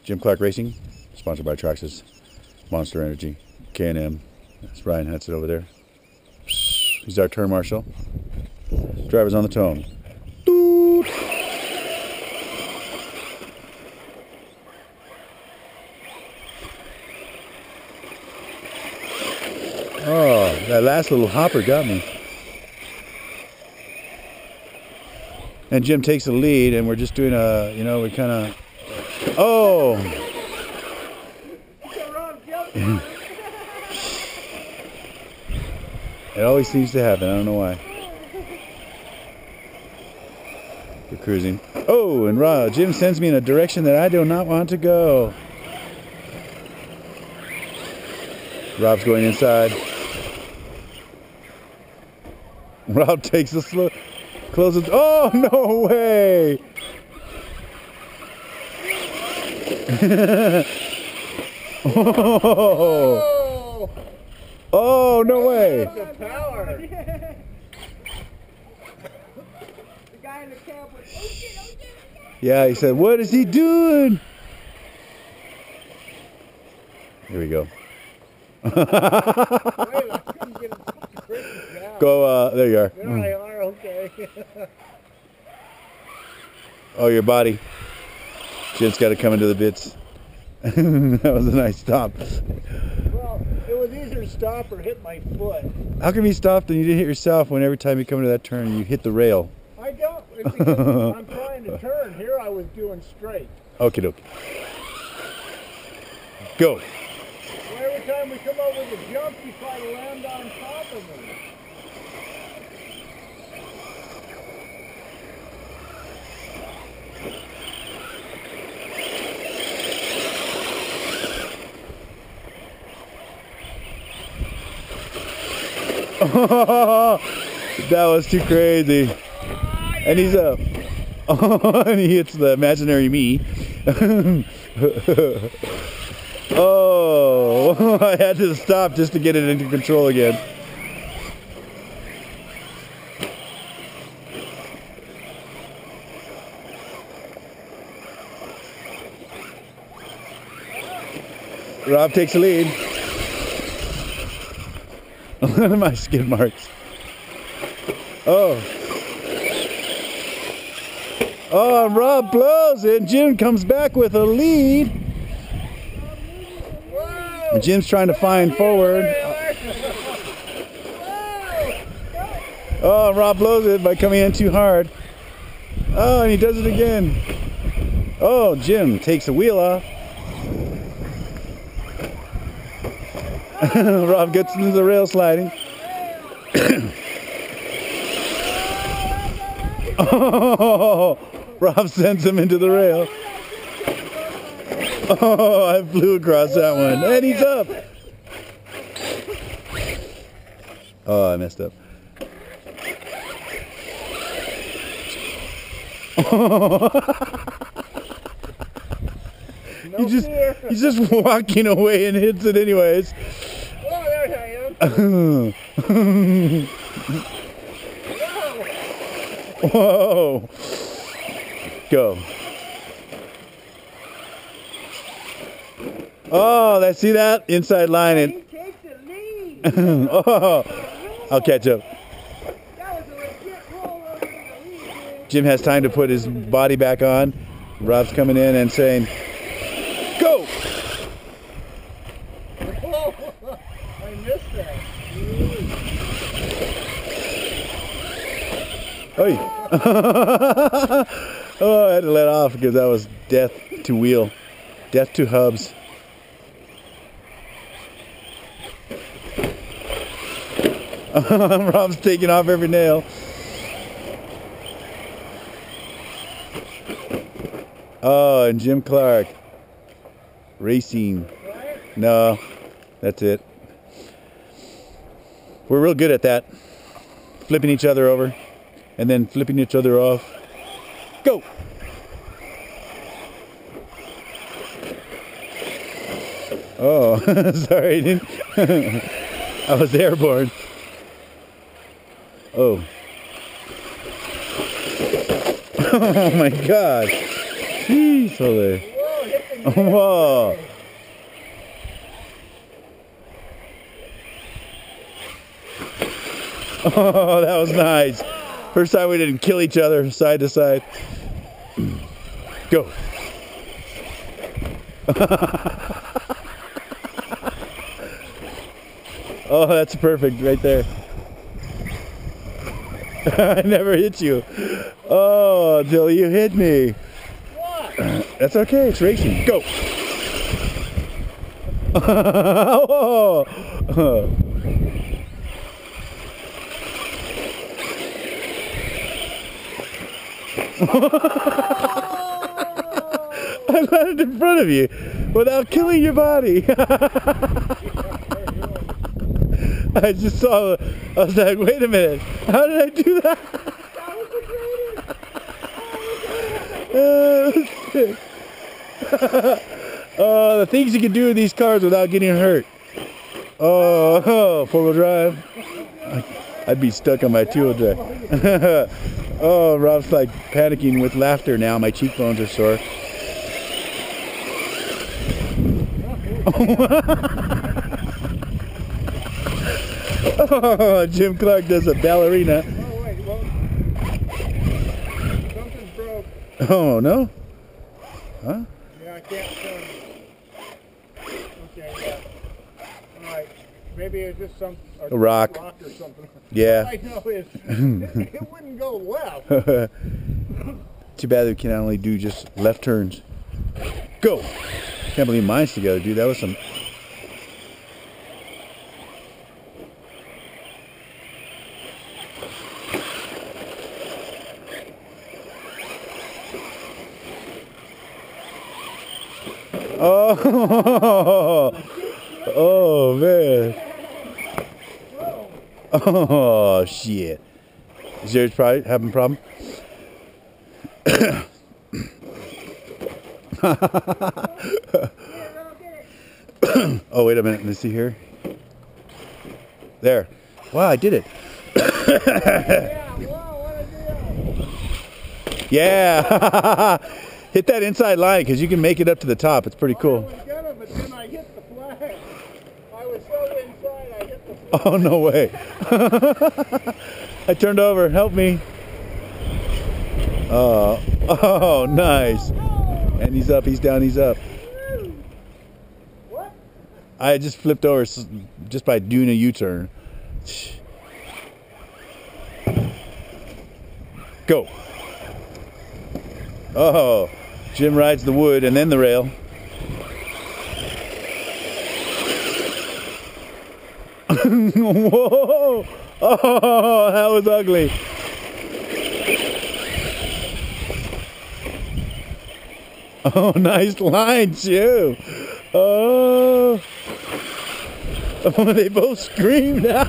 Jim Clark Racing, sponsored by Traxxas, Monster Energy, K&M. That's Ryan Hudson over there. He's our turn marshal. Driver's on the tone. Doot. Oh, that last little hopper got me. And Jim takes the lead, and we're just doing a, you know, we kind of, oh! It always seems to happen, I don't know why. We're cruising. Oh, and Jim sends me in a direction that I do not want to go. Rob's going inside. Rob takes the slow, closes. Oh, no way! Oh, oh, no way! The power. The guy in the cab went, oh shit, oh shit. Yeah, he said, what is he doing? Here we go. Go, there you are. There they are, okay. Oh, your body. Jim's got to come into the bits. That was a nice stop. Well, it was either stop or hit my foot. How come you stopped and you didn't hit yourself when every time you come into that turn you hit the rail? I don't. It's because I'm trying to turn. Here I was doing straight. Okie dokie. Go. Well, every time we come over the jump, you try to land on top of me. That was too crazy. And he's up. And he hits the imaginary me. Oh, I had to stop just to get it into control again. Rob takes the lead. Look at my skid marks. Oh. Oh, and Rob blows it. Jim comes back with a lead. And Jim's trying to find forward. Oh, Rob blows it by coming in too hard. Oh, and he does it again. Oh, Jim takes the wheel off. Rob gets into the rail sliding. Oh, Rob sends him into the rail. Oh, I flew across that one. And he's up. Oh, I messed up. He's just walking away and hits it anyways. Oh, there I am. Whoa. Go. Oh, see that? Inside line. He takes the lead. Oh, I'll catch up. That was a legit roll over the lead. Jim has time to put his body back on. Rob's coming in and saying, go! Oh, I missed that. Oy. Oh, I had to let off because that was death to wheel. Death to hubs. Rob's taking off every nail. Oh, and Jim Clark Racing. No, that's it. We're real good at that. Flipping each other over and then flipping each other off. Go! Oh, sorry, I didn't. I was airborne. Oh. Oh my God. Jeez, hold there. Whoa, hit the Whoa. Oh, that was nice. First time we didn't kill each other side to side. Go. Oh, that's perfect right there. I never hit you. Oh, until you hit me. What? That's okay, it's racing. Go. Oh. I landed in front of you without killing your body. I just saw, I was like, wait a minute, how did I do that? Oh, the things you can do in these cars without getting hurt. Oh, four-wheel drive. I'd be stuck on my two-wheel drive. Oh, Rob's like panicking with laughter now. My cheekbones are sore. Oh, Jim Clark does a ballerina. Oh, wait, well, something's broke. Oh, no? Huh? Yeah, I can't turn. Okay, yeah. All right. Maybe it's just a rock or something. Yeah. All I know is it wouldn't go left. Too bad we can only do just left turns. Go! Can't believe mine's together, dude. That was some... Oh, oh man. Oh shit. Is yours probably having a problem? Oh, wait a minute. Let me see here. There. Wow, I did it. Yeah. Hit that inside line because you can make it up to the top. It's pretty cool. I was gonna, but then I hit the flag. I was so inside, I hit the flag. Oh, no way. I turned over. Help me. Oh, nice. And he's up, he's down, he's up. What? I just flipped over just by doing a U-turn. Go. Oh, Jim rides the wood and then the rail. Whoa! Oh, that was ugly. Oh, nice line, too. Oh, they both screamed. I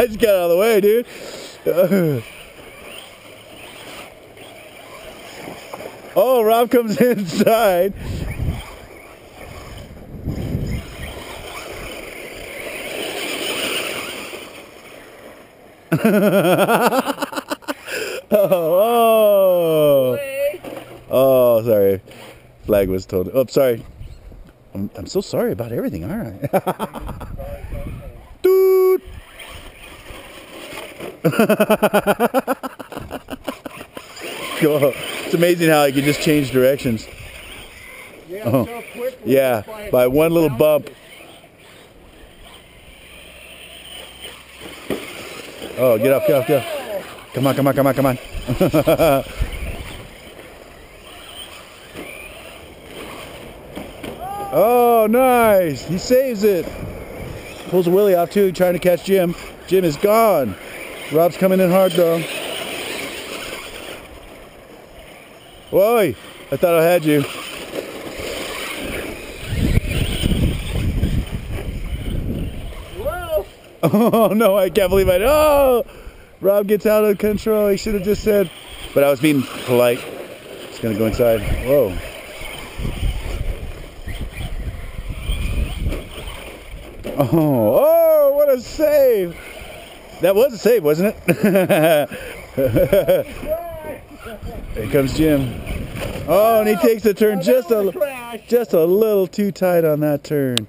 just got out of the way, dude. Oh, Rob comes inside. Oh, oh, sorry. Flag was told. Oh, sorry. I'm so sorry about everything, aren't I? Dude. It's amazing how I can just change directions. Yeah, Oh. so quickly. Yeah, by one little bump. Oh, get up, get up, get up. Come on, come on, come on, come on. Oh, nice. He saves it. Pulls a wheelie off too, trying to catch Jim. Jim is gone. Rob's coming in hard though. Whoa, I thought I had you. Whoa. Oh no, I can't believe I... Oh! Rob gets out of control. He should have just said... But I was being polite. Just gonna go inside. Whoa. Oh, what a save! That was a save, wasn't it? Here comes Jim. Oh, and he takes the turn just that was a a crash. little too tight on that turn.